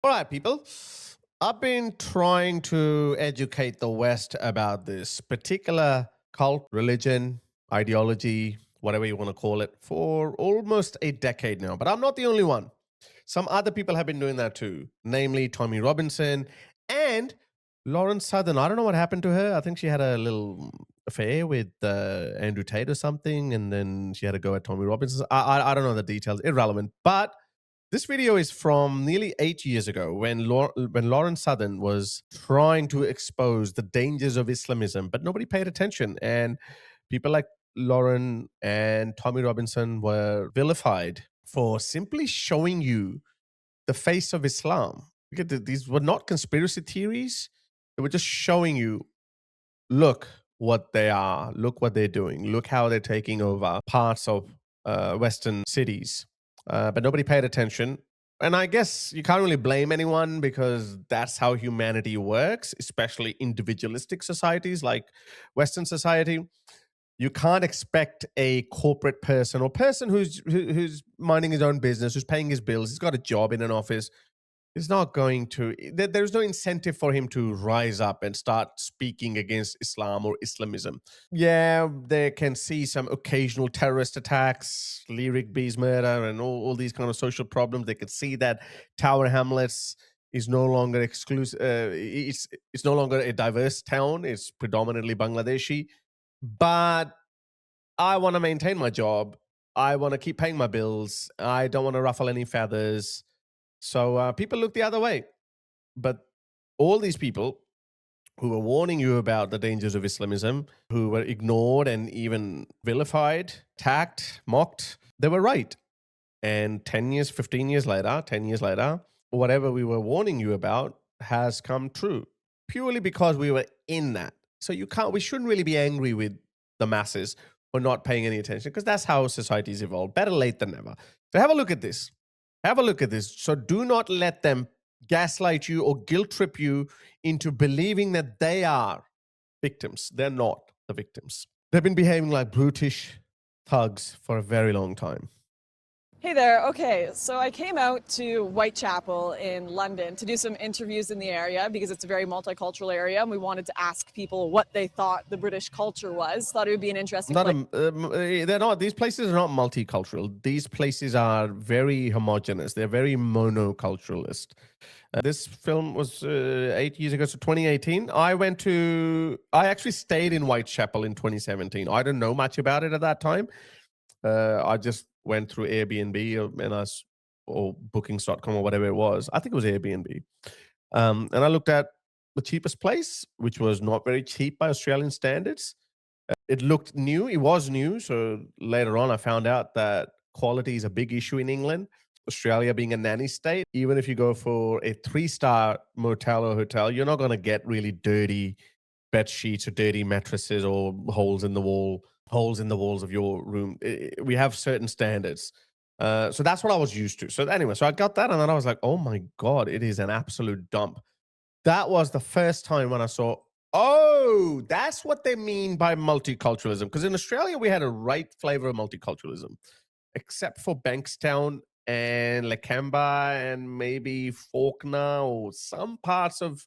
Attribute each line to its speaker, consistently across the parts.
Speaker 1: All right, people. I've been trying to educate the West about this particular cult, religion, ideology, whatever you want to call it, for almost a decade now. But I'm not the only one. Some other people have been doing that too, namely Tommy Robinson and Lauren Southern. I don't know what happened to her. I think she had a little affair with Andrew Tate or something, and then she had to go at Tommy Robinson. I don't know the details, irrelevant. But this video is from nearly 8 years ago when Lauren Southern was trying to expose the dangers of Islamism, but nobody paid attention. And people like Lauren and Tommy Robinson were vilified for simply showing you the face of Islam. These were not conspiracy theories. They were just showing you, look what they are, look what they're doing, look how they're taking over parts of Western cities. But nobody paid attention. And I guess you can't really blame anyone because that's how humanity works, especially individualistic societies like Western society. You can't expect a corporate person or person who's minding his own business, who's paying his bills, he's got a job in an office, is not going to, there's no incentive for him to rise up and start speaking against Islam or Islamism. Yeah, they can see some occasional terrorist attacks, lyric bees murder, and all these kind of social problems. They could see that Tower Hamlets is no longer exclusive. It's no longer a diverse town. It's predominantly Bangladeshi. But I want to maintain my job. I want to keep paying my bills. I don't want to ruffle any feathers. So people look the other way. But all these people who were warning you about the dangers of Islamism, who were ignored and even vilified, attacked, mocked, they were right. And 10 years, 15 years later, 10 years later, whatever we were warning you about has come true purely because we were in that. So we shouldn't really be angry with the masses for not paying any attention because that's how societies evolve. Better late than never. So have a look at this. Have a look at this. So do not let them gaslight you or guilt trip you into believing that they are victims. They're not the victims. They've been behaving like brutish thugs for a very long time.
Speaker 2: Hey there. Okay, so I came out to Whitechapel in London to do some interviews in the area because it's a very multicultural area, and we wanted to ask people what they thought the British culture was. Thought it would be an interesting place.
Speaker 1: They're not. These places are not multicultural. These places are very homogenous. They're very monoculturalist. This film was 8 years ago, so 2018. I actually stayed in Whitechapel in 2017. I didn't know much about it at that time. I just went through Airbnb or bookings.com or whatever it was. I think it was Airbnb. And I looked at the cheapest place, which was not very cheap by Australian standards. It looked new. It was new. So later on, I found out that quality is a big issue in England. Australia being a nanny state, even if you go for a 3-star motel or hotel, you're not going to get really dirty bed sheets or dirty mattresses or holes in the walls of your room. We have certain standards. So that's what I was used to. So anyway, so I got that and then I was like, oh my God, it is an absolute dump. That was the first time when I saw, oh, that's what they mean by multiculturalism. Because in Australia, we had a right flavor of multiculturalism, except for Bankstown and Lakemba and maybe Fawkner or some parts of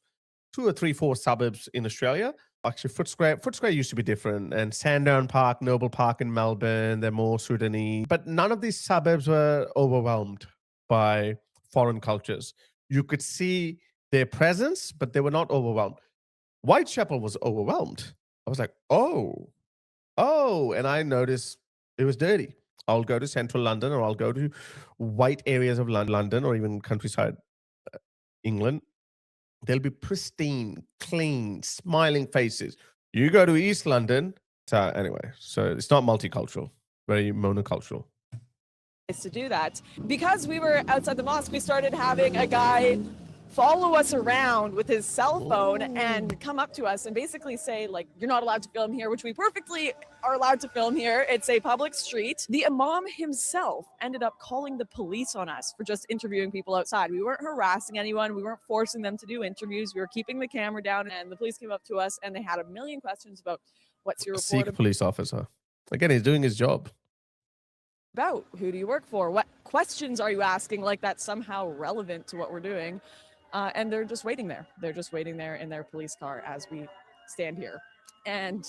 Speaker 1: 2 or 3, 4 suburbs in Australia. Actually, Footscray used to be different. And Sandown Park, Noble Park in Melbourne, they're more Sudanese. But none of these suburbs were overwhelmed by foreign cultures. You could see their presence, but they were not overwhelmed. Whitechapel was overwhelmed. I was like, oh. And I noticed it was dirty. I'll go to central London or I'll go to white areas of London or even countryside England. They'll be pristine, clean, smiling faces. You go to East London. So anyway, so it's not multicultural, very monocultural.
Speaker 2: To do that. Because we were outside the mosque, we started having a guy follow us around with his cell phone and come up to us and basically say, like, you're not allowed to film here, which we perfectly are allowed to film here. It's a public street. The imam himself ended up calling the police on us for just interviewing people outside. We weren't harassing anyone. We weren't forcing them to do interviews. We were keeping the camera down, and the police came up to us and they had a million questions about what's your report
Speaker 1: Sikh police officer. Again, he's doing his job.
Speaker 2: about? Who do you work for? What questions are you asking? Like that's somehow relevant to what we're doing. And they're just waiting there. They're just waiting there in their police car as we stand here and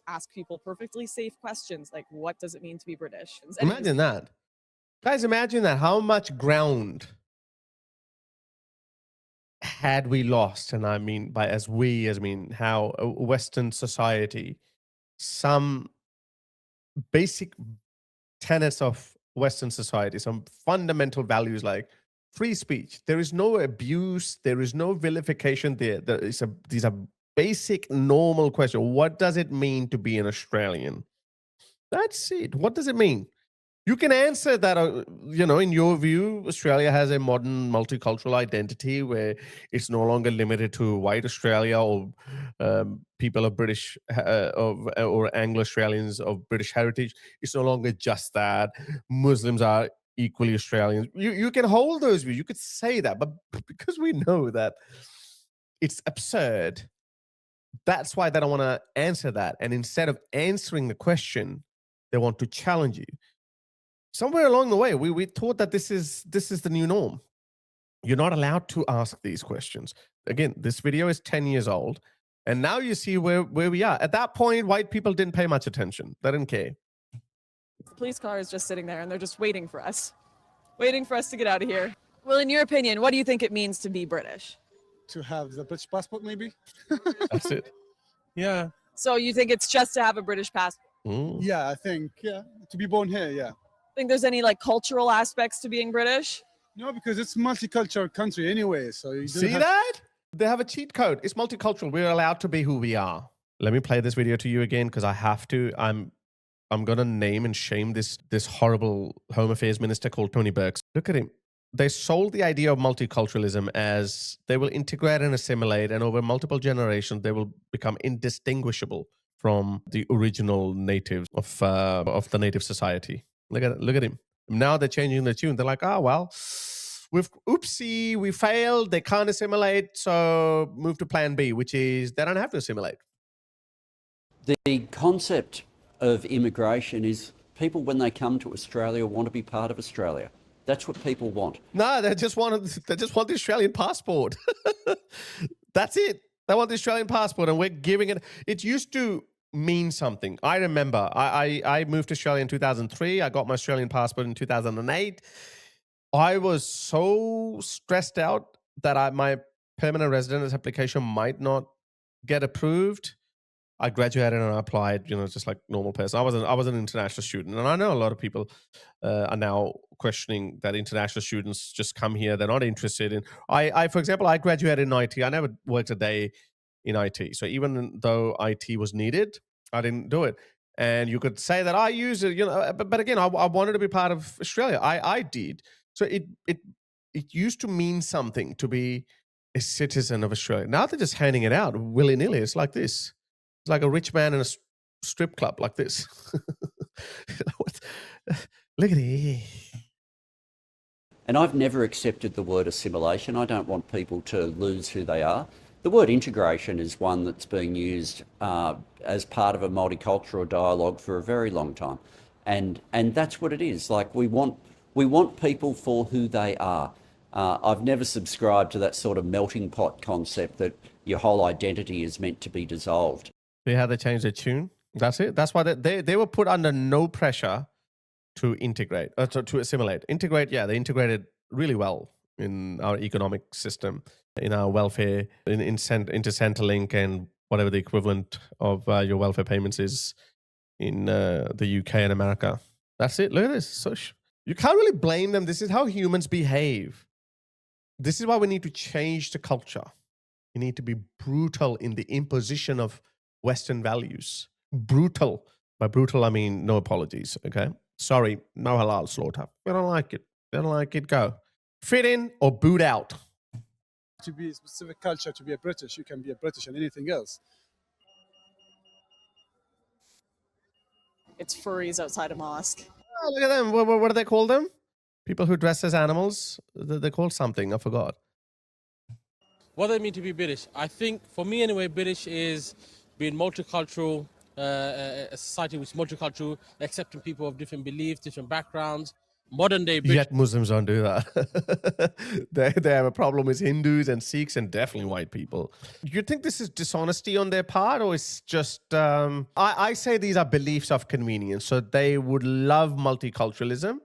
Speaker 2: ask people perfectly safe questions like, what does it mean to be British?
Speaker 1: Imagine that. Guys, imagine that. How much ground had we lost? And I mean, by as we, as I mean, how Western society, some basic tenets of Western society, some fundamental values like free speech. There is no abuse. There is no vilification. These are basic, normal questions. What does it mean to be an Australian? That's it. What does it mean? You can answer that, in your view, Australia has a modern multicultural identity where it's no longer limited to white Australia or people of British or Anglo-Australians of British heritage. It's no longer just that. Muslims are equally Australians. You can hold those views. You could say that, but because we know that it's absurd, that's why they don't want to answer that. And instead of answering the question, they want to challenge you. Somewhere along the way, we thought that this is the new norm. You're not allowed to ask these questions. Again, this video is 10 years old, and now you see where we are. At that point, white people didn't pay much attention. They didn't care.
Speaker 2: The police car is just sitting there, and they're just waiting for us to get out of here. Well, in your opinion, what do you think it means to be British?
Speaker 3: To have the British passport, maybe.
Speaker 1: That's it. Yeah.
Speaker 2: So you think it's just to have a British passport?
Speaker 3: Yeah, I think, to be born here, yeah.
Speaker 2: Think there's any like cultural aspects to being British?
Speaker 3: No, because it's a multicultural country anyway, so you
Speaker 1: See that? They have a cheat code. It's multicultural. We're allowed to be who we are. Let me play this video to you again because I have to. I'm gonna name and shame this horrible Home Affairs minister called Tony Burke. Look at him. They sold the idea of multiculturalism as they will integrate and assimilate, and over multiple generations, they will become indistinguishable from the original natives of the native society. Look at him. Now they're changing the tune. They're like, oh, well, we failed. They can't assimilate. So move to plan B, which is they don't have to assimilate.
Speaker 4: The concept of immigration is people, when they come to Australia, want to be part of Australia. That's what people want.
Speaker 1: No, they just want the Australian passport. That's it. They want the Australian passport, and we're giving it. It used to mean something. I remember I moved to Australia in 2003. I got my Australian passport in 2008. I was so stressed out that my permanent residence application might not get approved. I graduated and I applied, just like normal person. I was an international student, and I know a lot of people are now questioning that international students just come here. They're not interested in. For example, I graduated in IT. I never worked a day in IT. So even though IT was needed, I didn't do it. And you could say that I use it, but again, I wanted to be part of Australia. I did. So it used to mean something to be a citizen of Australia. Now they're just handing it out willy-nilly. It's like this. It's like a rich man in a strip club like this. Look at it.
Speaker 4: And I've never accepted the word assimilation. I don't want people to lose who they are. The word integration is one that's being used as part of a multicultural dialogue for a very long time. And that's what it is. Like, we want people for who they are. I've never subscribed to that sort of melting pot concept that your whole identity is meant to be dissolved.
Speaker 1: See how they changed their tune? That's it. That's why they were put under no pressure to integrate, to assimilate. Integrate, yeah, they integrated really well in our economic system, in our welfare, into Centrelink and whatever the equivalent of your welfare payments is in the UK and America. That's it. Look at this. So you can't really blame them. This is how humans behave. This is why we need to change the culture. You need to be brutal in the imposition of Western values. Brutal. By brutal, I mean no apologies, okay? Sorry, no halal slaughter. We don't like it. We don't like it, go. Fit in or boot out.
Speaker 3: To be a specific culture, to be a British, you can be a British and anything else.
Speaker 2: It's furries outside a mosque.
Speaker 1: Oh, look at them. What do they call them? People who dress as animals? They're called something. I forgot.
Speaker 5: What does it mean to be British? I think, for me anyway, British is being multicultural, a society which is multicultural, accepting people of different beliefs, different backgrounds. modern day British.
Speaker 1: Yet Muslims don't do that. They have a problem with Hindus and Sikhs and definitely white people. You think this is dishonesty on their part, or it's just? I say these are beliefs of convenience. So they would love multiculturalism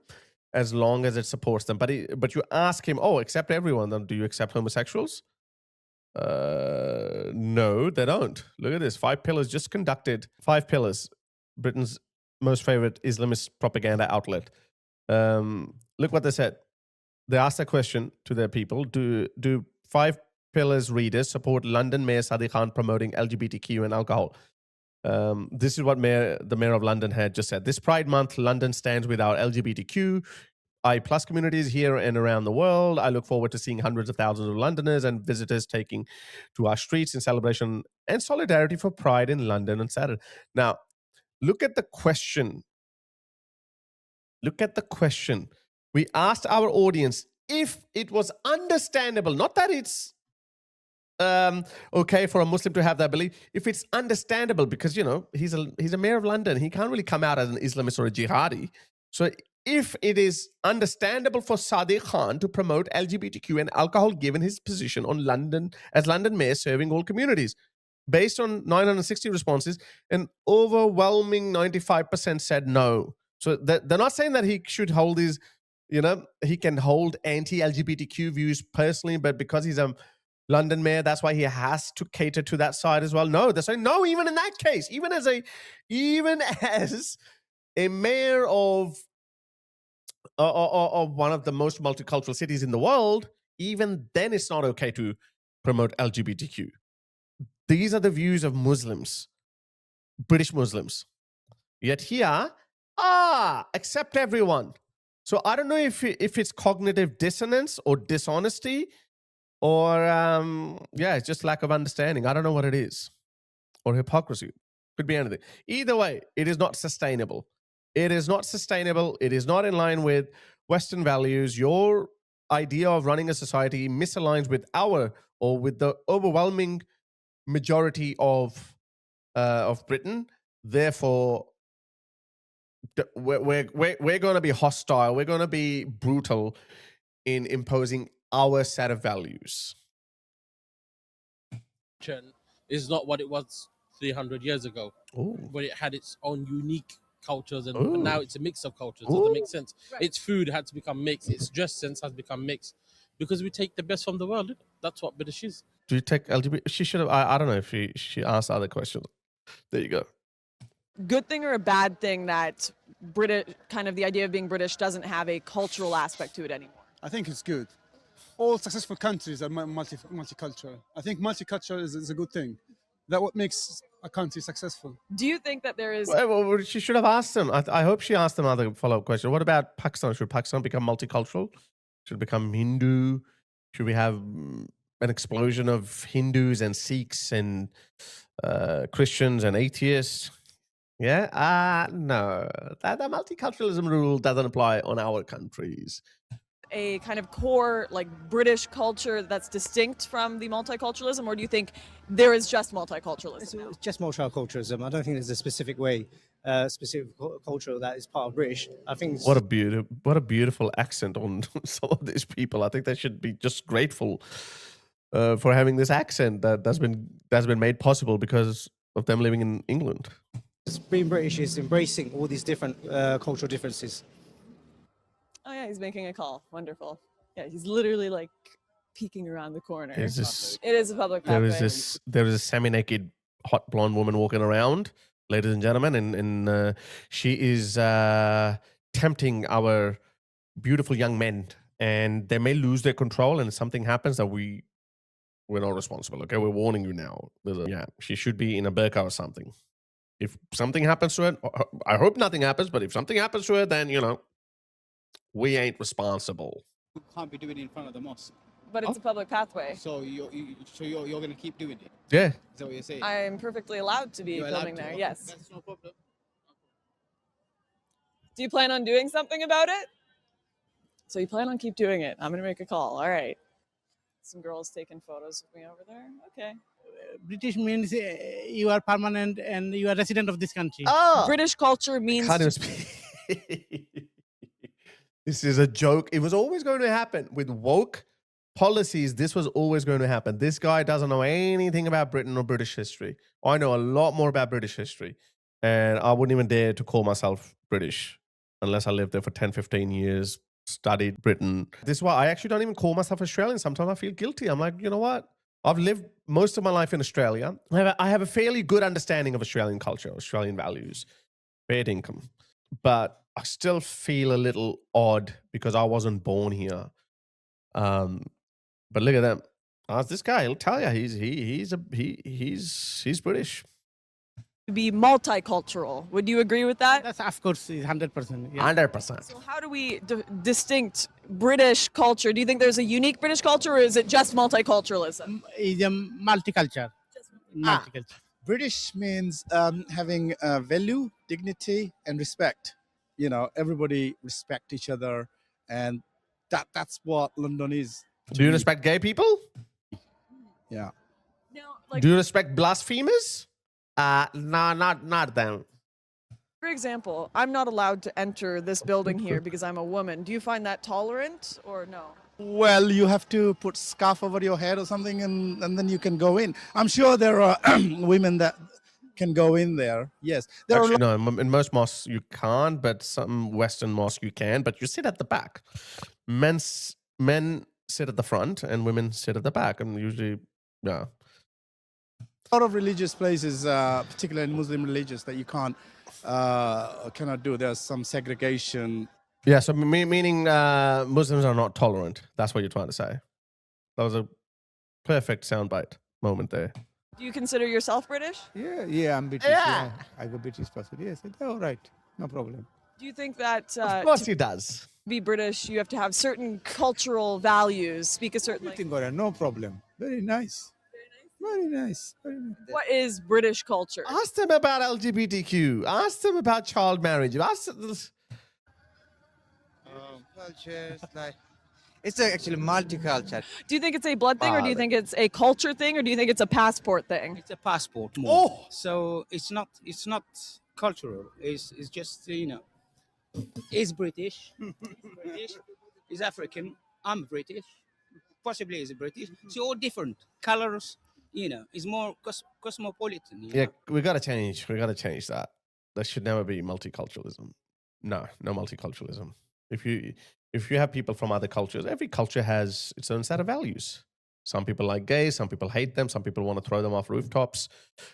Speaker 1: as long as it supports them. But you ask him, oh, accept everyone. Then do you accept homosexuals? No, they don't. Look at this. 5 Pillars just conducted 5 Pillars, Britain's most favorite Islamist propaganda outlet. Look what they said. They asked a question to their people: Do 5 Pillars readers support London Mayor Sadiq Khan promoting LGBTQ and alcohol? This is what the Mayor of London had just said. This Pride Month, London stands with our LGBTQ I+ communities here and around the world. I look forward to seeing hundreds of thousands of Londoners and visitors taking to our streets in celebration and solidarity for Pride in London on Saturday. Now, look at the question. Look at the question. We asked our audience if it was understandable, not that it's okay for a Muslim to have that belief, if it's understandable, because, you know, he's a mayor of London. He can't really come out as an Islamist or a jihadi. So if it is understandable for Sadiq Khan to promote LGBTQ and alcohol given his position on London as London mayor serving all communities. Based on 960 responses, an overwhelming 95% said no. So they're not saying that he should hold these, you know, he can hold anti-LGBTQ views personally, but because he's a London mayor, that's why he has to cater to that side as well. No, they're saying no, even in that case, even as a mayor of one of the most multicultural cities in the world, even then it's not okay to promote LGBTQ. These are the views of Muslims, British Muslims. Yet here, accept everyone. So I don't know if it's cognitive dissonance or dishonesty or, it's just lack of understanding. I don't know what it is. Or hypocrisy. Could be anything. Either way, it is not sustainable. It is not sustainable. It is not in line with Western values. Your idea of running a society misaligns with with the overwhelming majority of Britain. Therefore, we're going to be hostile. We're going to be brutal in imposing our set of values.
Speaker 5: Is not what it was 300 years ago, where it had its own unique cultures, and but now it's a mix of cultures. Does that make sense? Right. Its food had to become mixed. Its dress sense has become mixed because we take the best from the world. That's what British is.
Speaker 1: Do you take LGBT? She should have. I don't know if she asked other questions. There you go.
Speaker 2: Good thing or a bad thing that the idea of being British doesn't have a cultural aspect to it anymore?
Speaker 3: I think it's good. All successful countries are multicultural. I think multicultural is a good thing. That's what makes a country successful.
Speaker 2: Do you think that there is...
Speaker 1: Well, she should have asked them. I hope she asked them another follow-up question. What about Pakistan? Should Pakistan become multicultural? Should it become Hindu? Should we have an explosion of Hindus and Sikhs and Christians and atheists? Yeah? No. That multiculturalism rule doesn't apply on our countries.
Speaker 2: A kind of core, like, British culture that's distinct from the multiculturalism, or do you think there is just multiculturalism?
Speaker 6: It's just multiculturalism. I don't think there's a specific way, specific culture that is part of British. I think
Speaker 1: what a beautiful accent on some of these people. I think they should be just grateful for having this accent that's been made possible because of them living in England.
Speaker 6: Being British is embracing all these different cultural differences.
Speaker 2: Oh yeah, he's making a call. Wonderful. Yeah, he's literally like peeking around the corner. It is a public pathway.
Speaker 1: There is a semi-naked hot blonde woman walking around, ladies and gentlemen, and she is tempting our beautiful young men, and they may lose their control, and if something happens that we're not responsible. Okay, we're warning you now. She should be in a burqa or something. If something happens to her, I hope nothing happens, but if something happens to her, then we ain't responsible.
Speaker 7: You can't be doing it in front of the mosque.
Speaker 2: But it's a public pathway.
Speaker 7: So you're going to keep doing it?
Speaker 1: Yeah.
Speaker 7: Is that what you're saying?
Speaker 2: I am perfectly allowed to be filming there, yes.
Speaker 7: That's no problem.
Speaker 2: Do you plan on doing something about it? So you plan on keep doing it. I'm going to make a call. All right. Some girls taking photos with me over there. Okay.
Speaker 8: British means you are permanent and you are resident of this country.
Speaker 2: British culture means...
Speaker 1: This is a joke. It was always going to happen with woke policies. This was always going to happen. This guy doesn't know anything about Britain or British history. I know a lot more about British history, and I wouldn't even dare to call myself British unless I lived there for 10, 15 years, studied Britain. This is why I actually don't even call myself Australian. Sometimes I feel guilty. I'm like, you know what? I've lived most of my life in Australia. I have a fairly good understanding of Australian culture, Australian values, fair income. But I still feel a little odd because I wasn't born here. But look at them. This guy, he'll tell you he's British.
Speaker 2: Be multicultural. Would you agree with that?
Speaker 8: That's of course is 100%. Yeah.
Speaker 1: 100%.
Speaker 2: So how do we distinct British culture? Do you think there's a unique British culture, or is it just multiculturalism?
Speaker 8: Is a multiculture. Multiculture.
Speaker 9: British means having value, dignity, and respect. You know, everybody respect each other, and that's what London is.
Speaker 1: Do you respect gay people?
Speaker 9: Yeah.
Speaker 2: Now, like,
Speaker 1: Do you respect blasphemers? No, not them.
Speaker 2: for example, I'm not allowed to enter this building here because I'm a woman. Do you find that tolerant or no?
Speaker 9: Well, you have to put scarf over your head or something, and then you can go in. I'm sure there are women that can go in there. Yes, there
Speaker 1: Actually,
Speaker 9: are.
Speaker 1: no, in most mosques you can't, but some Western mosques you can. But you sit at the back. Men sit at the front, and women sit at the back, and usually, yeah.
Speaker 9: A lot of religious places, particularly in Muslim religions, that you cannot do. There's some segregation.
Speaker 1: Yeah, so meaning Muslims are not tolerant. That's what you're trying to say. That was a perfect soundbite moment there.
Speaker 2: Do you consider yourself British?
Speaker 10: Yeah, I'm British. Yeah. I'm a British person. Yes, all right, no problem.
Speaker 2: Do you think that
Speaker 1: Of course he does.
Speaker 2: to be British, you have to have certain cultural values, speak a certain
Speaker 10: Everything all right, no problem. Very nice. Very nice. Very nice.
Speaker 2: What is British culture?
Speaker 1: Ask them about LGBTQ. Ask them about child marriage. Ask them.
Speaker 11: Cultures like it's actually multicultural.
Speaker 2: Do you think it's a blood thing, or do you think it's a culture thing, or do you think it's a passport thing?
Speaker 12: It's a passport more.
Speaker 1: Oh,
Speaker 12: So it's not cultural. It's just it's British. British. It's African. I'm British. Possibly is British. So all different colors. It's more cosmopolitan.
Speaker 1: yeah, we got to change. We got to change that. There should never be multiculturalism. No multiculturalism. If you have people from other cultures, every culture has its own set of values. Some people like gays, some people hate them, some people want to throw them off rooftops,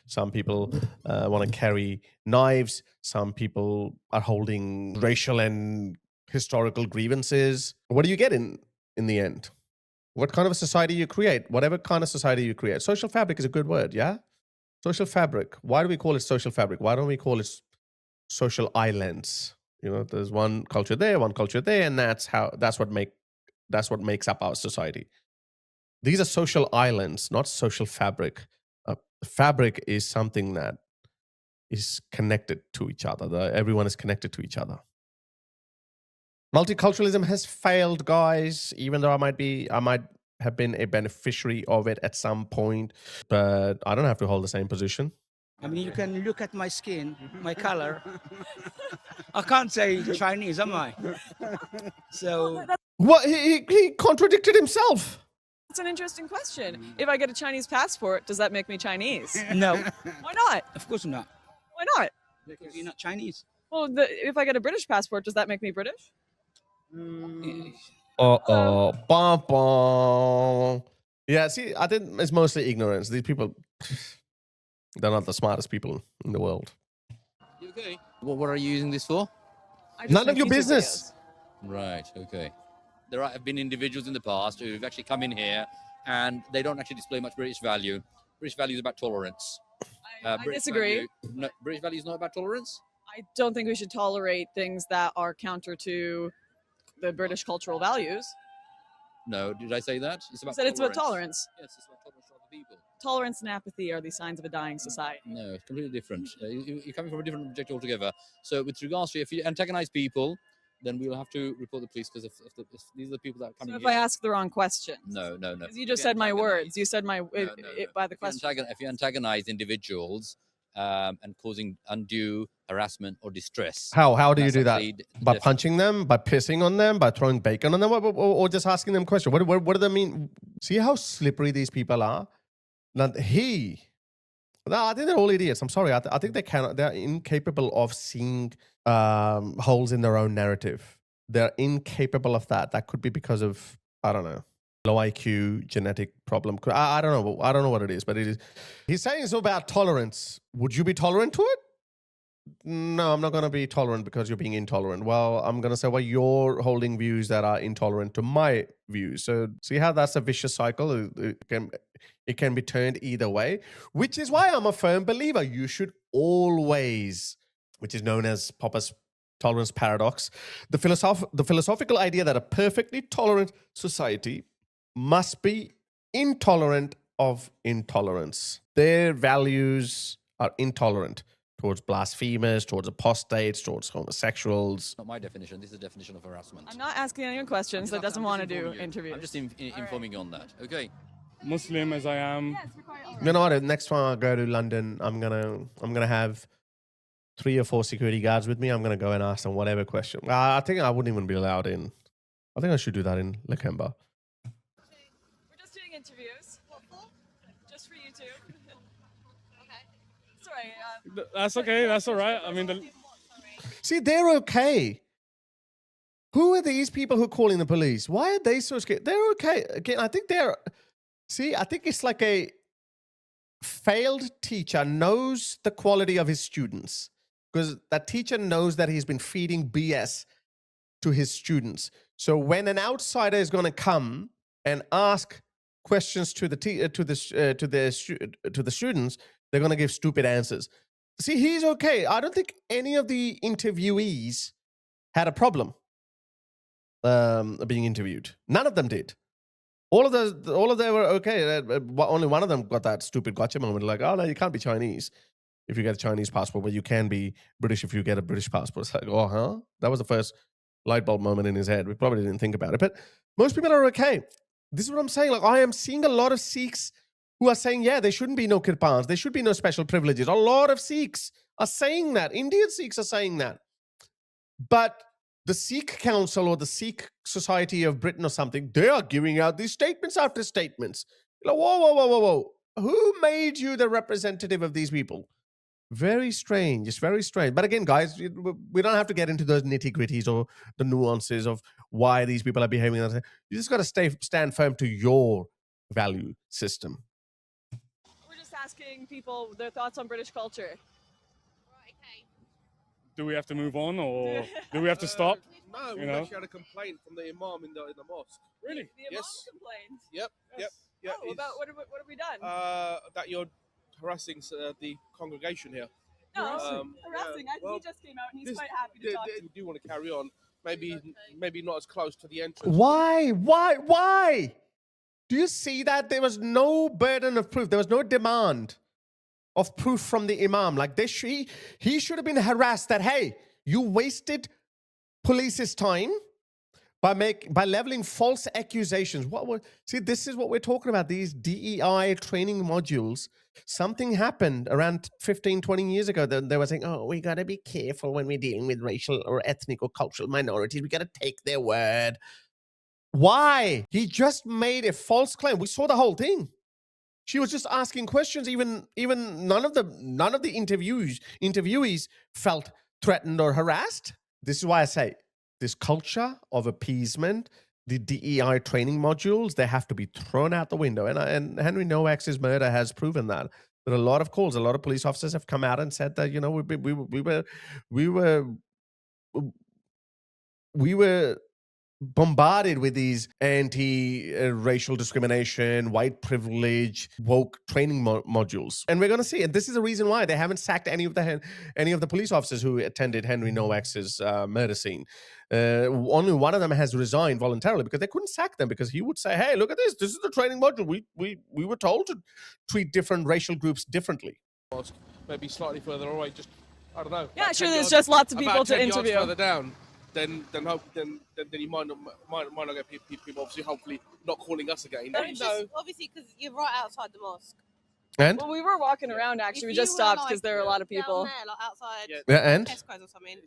Speaker 1: some people want to carry knives, some people are holding racial and historical grievances. What do you get in the end? What kind of a society you create? Whatever kind of society you create. Social fabric is a good word, yeah? Social fabric. Why do we call it social fabric? Why don't we call it social islands? There's one culture there, and that's what makes up our society. These are social islands, not social fabric. Fabric is something that is connected to each other. Everyone is connected to each other. Multiculturalism has failed, guys, even though I might have been a beneficiary of it at some point, but I don't have to hold the same position.
Speaker 12: I mean, you can look at my skin, my color. I can't say Chinese, am I? So
Speaker 1: What? He contradicted himself.
Speaker 2: That's an interesting question. If I get a Chinese passport, does that make me Chinese?
Speaker 12: no,
Speaker 2: Why not?
Speaker 12: of course not,
Speaker 2: Why not?
Speaker 12: because you're not Chinese.
Speaker 2: Well, if I get a British passport, does that make me British?
Speaker 1: Bum, bum. Yeah, see, I think it's mostly ignorance. These people, they're not the smartest people in the world.
Speaker 13: You okay? What are you using this for?
Speaker 2: I just
Speaker 1: None
Speaker 2: make
Speaker 1: of your
Speaker 2: YouTube
Speaker 1: business.
Speaker 2: videos.
Speaker 13: Right, okay. There have been individuals in the past who've actually come in here and they don't actually display much British value. British value is about tolerance.
Speaker 2: I disagree.
Speaker 13: British value is not about tolerance?
Speaker 2: I don't think we should tolerate things that are counter to the British cultural values.
Speaker 13: No, did I say that? It's
Speaker 2: You
Speaker 13: about
Speaker 2: said it's about tolerance.
Speaker 13: Yes, it's about tolerance for other people.
Speaker 2: Tolerance and apathy are the signs of a dying society.
Speaker 13: No, it's completely different. You're coming from a different objective altogether. So with regards to if you antagonize people, then we will have to report the police, because if these are the people that are coming
Speaker 2: So if
Speaker 13: here.
Speaker 2: I ask the wrong questions.
Speaker 13: No.
Speaker 2: Because you just said my words. You said by the question.
Speaker 13: If you antagonize individuals and causing undue harassment, or distress.
Speaker 1: How do you
Speaker 13: That's
Speaker 1: do that?
Speaker 13: actually
Speaker 1: By punching them, by pissing on them, by throwing bacon on them, or just asking them questions? What do they mean? See how slippery these people are? Now, no, I think they're all idiots. I'm sorry. I think they're incapable of seeing holes in their own narrative. They're incapable of that. That could be because of, I don't know, low IQ, genetic problem. I don't know. I don't know what it is, but it is. He's saying it's about tolerance. Would you be tolerant to it? No, I'm not going to be tolerant because you're being intolerant. Well, I'm going to say, well, you're holding views that are intolerant to my views. So see how that's a vicious cycle? It can be turned either way, which is why I'm a firm believer. You should always, which is known as Popper's tolerance paradox, the philosophical idea that a perfectly tolerant society must be intolerant of intolerance. Their values are intolerant towards blasphemers, towards apostates, towards homosexuals.
Speaker 13: Not my definition. This is the definition of harassment.
Speaker 2: I'm not asking any questions that doesn't want to do interviews.
Speaker 13: I'm just informing you on that. Okay.
Speaker 14: Muslim as I am.
Speaker 1: You know what? Next time I go to London, I'm gonna have 3 or 4 security guards with me. I'm gonna go and ask them whatever question. I think I wouldn't even be allowed in. I think I should do that in Lemba.
Speaker 2: We're just doing interviews. Just for you two. Okay. Sorry.
Speaker 14: That's okay. That's all right. I mean,
Speaker 1: See, they're okay. Who are these people who are calling the police? Why are they so scared? They're okay. Again, I think they're... See, I think it's like a failed teacher knows the quality of his students because that teacher knows that he's been feeding BS to his students. So when an outsider is going to come and ask questions to the students, they're going to give stupid answers. See, he's okay. I don't think any of the interviewees had a problem being interviewed. None of them did. All of them were okay. Only one of them got that stupid gotcha moment, like, oh no, you can't be Chinese if you get a Chinese passport, but you can be British if you get a British passport. It's like, oh, huh? That was the first light bulb moment in his head. We probably didn't think about it, but most people are okay. This is what I'm saying. Like, I am seeing a lot of Sikhs who are saying, yeah, there shouldn't be no kirpans, there should be no special privileges. A lot of Sikhs are saying that. Indian Sikhs are saying that. But the Sikh Council or the Sikh Society of Britain or something, they are giving out these statements after statements. Like, whoa. Who made you the representative of these people? Very strange. It's very strange. But again, guys, we don't have to get into those nitty-gritties or the nuances of why these people are behaving. You just got to stand firm to your value system.
Speaker 2: We're just asking people their thoughts on British culture.
Speaker 14: do we have to move on or do we have to stop?
Speaker 15: No, we actually had a complaint from the imam in the mosque.
Speaker 14: Really?
Speaker 2: The imam complained?
Speaker 15: Yep.
Speaker 2: Oh, about what have we done?
Speaker 15: That you're harassing the congregation here.
Speaker 2: No, harassing. He just came out and he's quite happy to talk to
Speaker 15: We do want to carry on. Maybe not as close to the entrance.
Speaker 1: Why? Do you see that? There was no burden of proof. There was no demand of proof from the imam. Like he should have been harassed that, hey, you wasted police's time by leveling false accusations. See, this is what we're talking about, these DEI training modules. Something happened around 15, 20 years ago. They were saying, oh, we got to be careful when we're dealing with racial or ethnic or cultural minorities. We got to take their word. Why? He just made a false claim. We saw the whole thing. She was just asking questions. Even none of the interviewees felt threatened or harassed. This is why I say this culture of appeasement, the DEI training modules, they have to be thrown out the window. And Henry Nowak's murder has proven that. There are a lot of calls. A lot of police officers have come out and said that, you know, we were bombarded with these anti-racial discrimination, white privilege, woke training modules, and we're going to see. And this is the reason why they haven't sacked any of the police officers who attended Henry Nowak's murder scene. Only one of them has resigned voluntarily because they couldn't sack them, because he would say, "Hey, look at this! This is the training module. We were told to treat different racial groups differently."
Speaker 15: Maybe slightly further away. Just I don't know.
Speaker 2: Yeah, sure. There's just lots of people to interview.
Speaker 15: Further down. Then you might not get people obviously hopefully not calling us again.
Speaker 16: Obviously because you're right outside the mosque.
Speaker 1: And?
Speaker 2: Well, we were walking around actually. We just stopped because there were a lot of people.
Speaker 16: outside
Speaker 1: Yeah, and?
Speaker 16: Tesco's or something.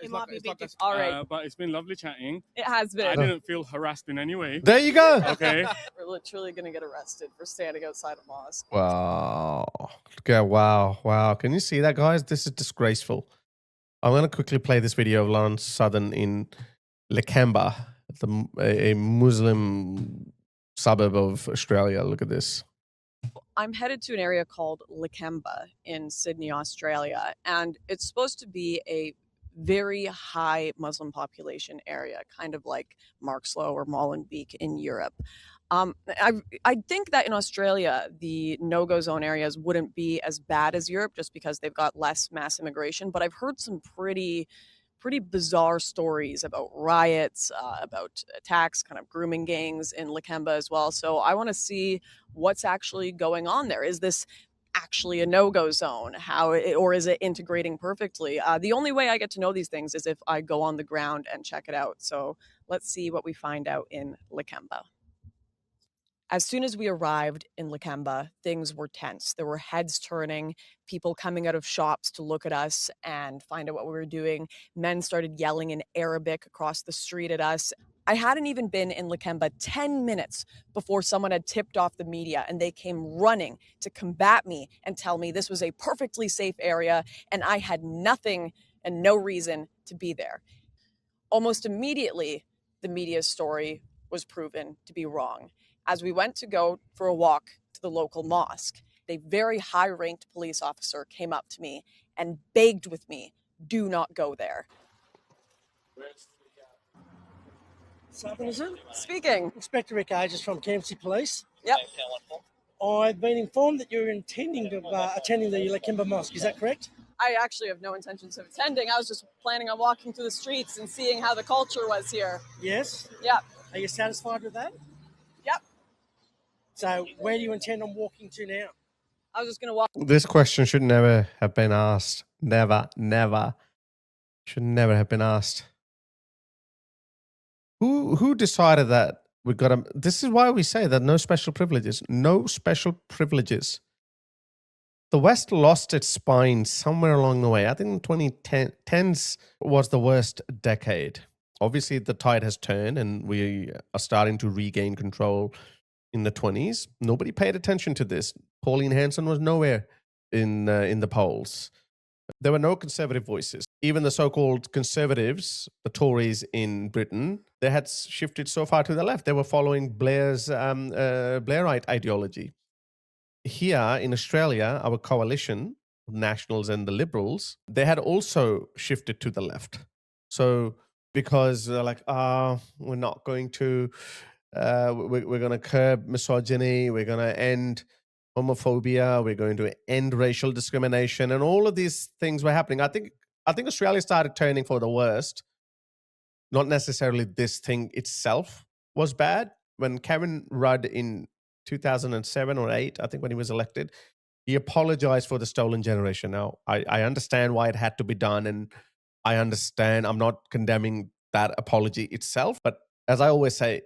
Speaker 15: It
Speaker 16: might be a bit different.
Speaker 2: All right.
Speaker 14: But it's been lovely chatting.
Speaker 2: It has been.
Speaker 14: I didn't feel harassed in any way.
Speaker 1: There you go.
Speaker 14: Okay.
Speaker 2: We're literally going to get arrested for standing outside a mosque.
Speaker 1: Wow. Okay, wow. Can you see that, guys? This is disgraceful. I'm going to quickly play this video of Lawrence Southern in Lemba, a Muslim suburb of Australia. Look at this.
Speaker 2: I'm headed to an area called Lemba in Sydney, Australia, and it's supposed to be a very high Muslim population area, kind of like Markslow or Molenbeek in Europe. I think that in Australia, the no-go zone areas wouldn't be as bad as Europe just because they've got less mass immigration, but I've heard some pretty bizarre stories about riots, about attacks, kind of grooming gangs in Lemba as well. So I want to see what's actually going on there. Is this actually a no-go zone? Or is it integrating perfectly? The only way I get to know these things is if I go on the ground and check it out. So let's see what we find out in Lemba. As soon as we arrived in Lemba, things were tense. There were heads turning, people coming out of shops to look at us and find out what we were doing. Men started yelling in Arabic across the street at us. I hadn't even been in Lemba 10 minutes before someone had tipped off the media, and they came running to combat me and tell me this was a perfectly safe area and I had nothing and no reason to be there. Almost immediately, the media's story was proven to be wrong. As we went to go for a walk to the local mosque, a very high-ranked police officer came up to me and begged with me, do not go there.
Speaker 17: Southernism?
Speaker 2: Speaking.
Speaker 17: Inspector Rick Ages from KMC Police.
Speaker 2: Yep.
Speaker 17: I've been informed that you're intending to attending the Lemba Mosque. Is that correct?
Speaker 2: I actually have no intentions of attending. I was just planning on walking through the streets and seeing how the culture was here.
Speaker 17: Yes?
Speaker 2: Yep.
Speaker 17: Are you satisfied with that?
Speaker 2: Yep.
Speaker 17: So where do you intend on walking to now?
Speaker 2: I was just going to walk.
Speaker 1: This question should never have been asked. Never. Should never have been asked. Who decided that we got to... This is why we say that no special privileges. No special privileges. The West lost its spine somewhere along the way. I think 2010s was the worst decade. Obviously, the tide has turned and we are starting to regain control in the 20s. Nobody paid attention to this. Pauline Hanson was nowhere in the polls. There were no conservative voices. Even the so-called conservatives, the Tories in Britain, they had shifted so far to the left. They were following Blairite ideology. Here in Australia, our coalition, Nationals and the Liberals, they had also shifted to the left. So because they're like, we're not going to... we're going to curb misogyny, we're going to end homophobia, we're going to end racial discrimination, and all of these things were happening. I think Australia started turning for the worst. Not necessarily this thing itself was bad. When Kevin Rudd in 2007 or 8, I think when he was elected, he apologized for the stolen generation. Now, I understand why it had to be done, and I understand, I'm not condemning that apology itself, but as I always say,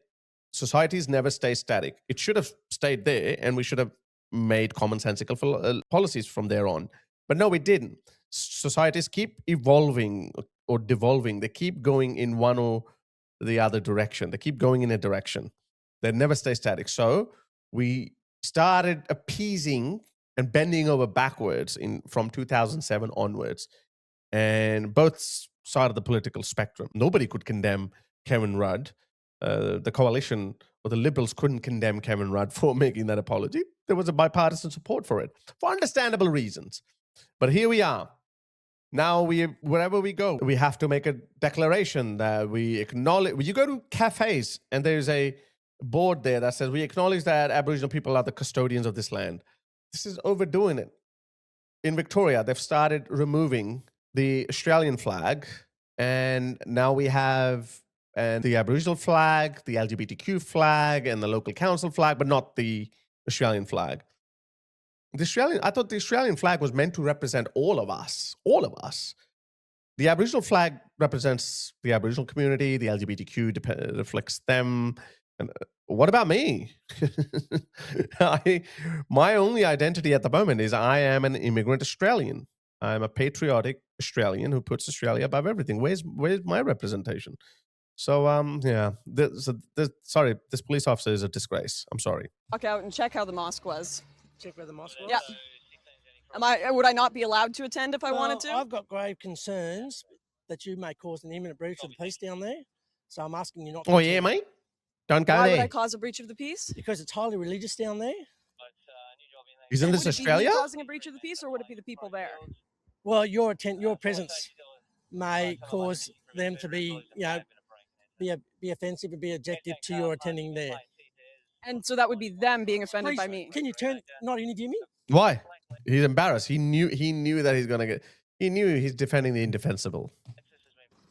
Speaker 1: societies never stay static. It should have stayed there, and we should have made commonsensical policies from there on. But no, we didn't. Societies keep evolving or devolving. They keep going in one or the other direction. They keep going in a direction. They never stay static. So we started appeasing and bending over backwards from 2007 onwards. And both sides of the political spectrum. Nobody could condemn Kevin Rudd. The coalition or the Liberals couldn't condemn Kevin Rudd for making that apology. There was a bipartisan support for it, for understandable reasons. But here we are. Now, wherever we go, we have to make a declaration that we acknowledge. You go to cafes, and there's a board there that says, we acknowledge that Aboriginal people are the custodians of this land. This is overdoing it. In Victoria, they've started removing the Australian flag, and now we have the Aboriginal flag, the LGBTQ flag, and the local council flag, but not the Australian flag. I thought the Australian flag was meant to represent all of us. The Aboriginal flag represents the Aboriginal community, the LGBTQ reflects them, and what about me? My only identity at the moment is I am an immigrant Australian. I'm a patriotic Australian who puts Australia above everything. Where's my representation? So yeah, sorry, this police officer is a disgrace. I'm sorry.
Speaker 2: Walk out and check how the mosque was.
Speaker 17: Check where the mosque was?
Speaker 2: Yeah. Would I not be allowed to attend if I wanted to?
Speaker 17: I've got grave concerns that you may cause an imminent breach of the peace down there. So I'm asking you not to
Speaker 1: Oh,
Speaker 17: attend.
Speaker 1: yeah, mate? Don't go
Speaker 2: Why
Speaker 1: there.
Speaker 2: would I cause a breach of the peace?
Speaker 17: Because it's highly religious down there.
Speaker 1: Isn't this
Speaker 2: Would it be me
Speaker 1: Australia?
Speaker 2: causing a breach of the peace, or would it be the people there?
Speaker 17: Well, your presence may cause them to be, be offensive and be objective to your attending there.
Speaker 2: And so that would be them being offended by me.
Speaker 17: Can you not interview me?
Speaker 1: Why? He's embarrassed. He knew that he's gonna get. He knew he's defending the indefensible.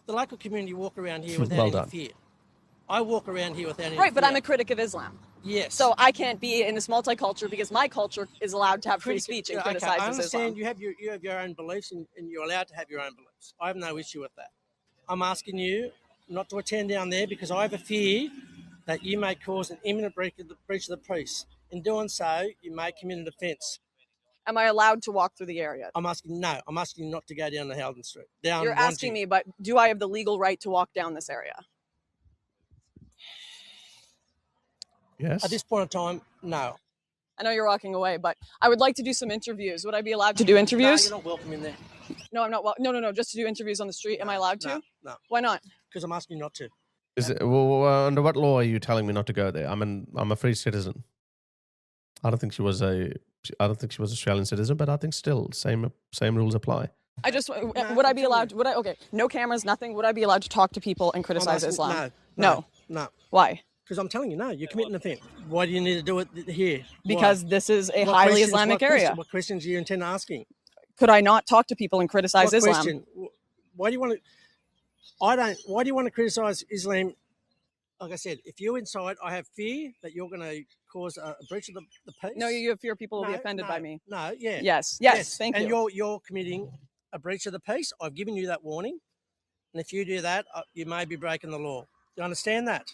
Speaker 17: The local community walk around here without
Speaker 1: Well
Speaker 17: any
Speaker 1: done.
Speaker 17: fear. I walk around here without any
Speaker 2: Right, but
Speaker 17: fear.
Speaker 2: I'm a critic of Islam.
Speaker 17: Yes.
Speaker 2: So I can't be in this multiculture because my culture is allowed to have free speech and
Speaker 17: Okay,
Speaker 2: criticizes
Speaker 17: I understand
Speaker 2: Islam.
Speaker 17: you have your own beliefs and you're allowed to have your own beliefs. I have no issue with that. I'm asking you not to attend down there because I have a fear that you may cause an imminent breach of the peace. In doing so, you may commit an offence.
Speaker 2: Am I allowed to walk through the area?
Speaker 17: I'm asking you not to go down the Howden Street.
Speaker 2: You're asking me, but do I have the legal right to walk down this area?
Speaker 1: Yes.
Speaker 17: At this point in time, no.
Speaker 2: I know you're walking away, but I would like to do some interviews. Would I be allowed to do interviews?
Speaker 17: No, you're not welcome in there.
Speaker 2: No, I'm not. No. Just to do interviews on the street. Am I allowed to?
Speaker 17: No.
Speaker 2: Why not?
Speaker 17: Because I'm asking you not to.
Speaker 1: Is it, under what law are you telling me not to go there? I'm a free citizen. I don't think she was Australian citizen, but I think still same rules apply.
Speaker 2: I just would I be allowed? Okay? No cameras, nothing. Would I be allowed to talk to people and criticize Islam?
Speaker 17: No.
Speaker 2: Why?
Speaker 17: Because I'm telling you, no, you're committing an offence. Why do you need to do it here?
Speaker 2: Because this is a highly Islamic area.
Speaker 17: What questions do you intend asking?
Speaker 2: Could I not talk to people and criticize
Speaker 17: What
Speaker 2: Islam?
Speaker 17: question? Why do you want to? Why do you want to criticize Islam? Like I said, if you're inside, I have fear that you're going to cause a breach of the peace.
Speaker 2: No, you have fear people will be offended by me.
Speaker 17: No, yeah.
Speaker 2: Yes. Thank you.
Speaker 17: And you're committing a breach of the peace. I've given you that warning, and if you do that, you may be breaking the law. Do you understand that?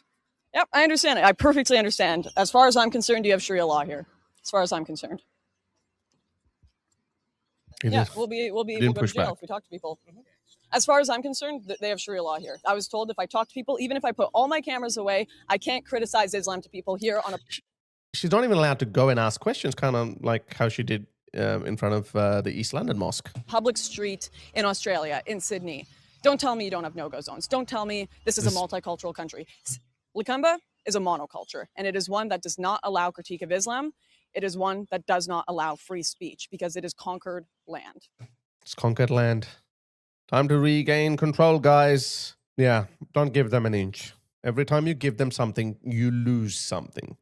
Speaker 2: Yep, I understand it. I perfectly understand. As far as I'm concerned, you have Sharia law here. As far as I'm concerned. We'll go to jail if we talk to people. As far as I'm concerned, they have Sharia law here. I was told if I talk to people, even if I put all my cameras away, I can't criticize Islam to people here on a...
Speaker 1: She's not even allowed to go and ask questions, kind of like how she did in front of the East London Mosque.
Speaker 2: public street in Australia, in Sydney. Don't tell me you don't have no-go zones. Don't tell me this is a multicultural country. Lemba is a monoculture, and it is one that does not allow critique of Islam. It is one that does not allow free speech because it is conquered land.
Speaker 1: It's conquered land. Time to regain control, guys. Yeah, don't give them an inch. Every time you give them something, you lose something.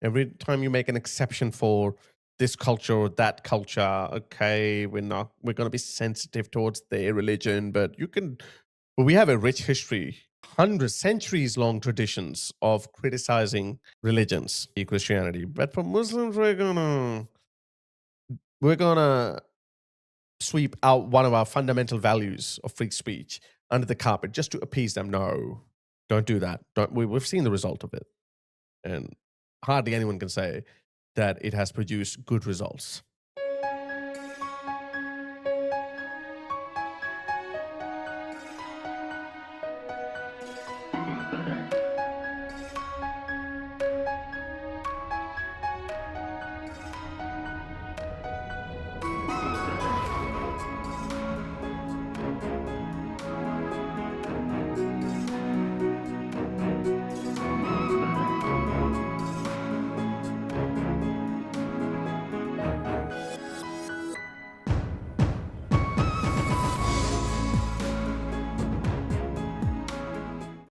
Speaker 1: Every time you make an exception for this culture or that culture, okay, we're going to be sensitive towards their religion, but we have a rich history, centuries long traditions of criticizing religions, Christianity. But for Muslims, we're gonna sweep out one of our fundamental values of free speech under the carpet just to appease them. No, don't do that. We've seen the result of it. And hardly anyone can say that it has produced good results.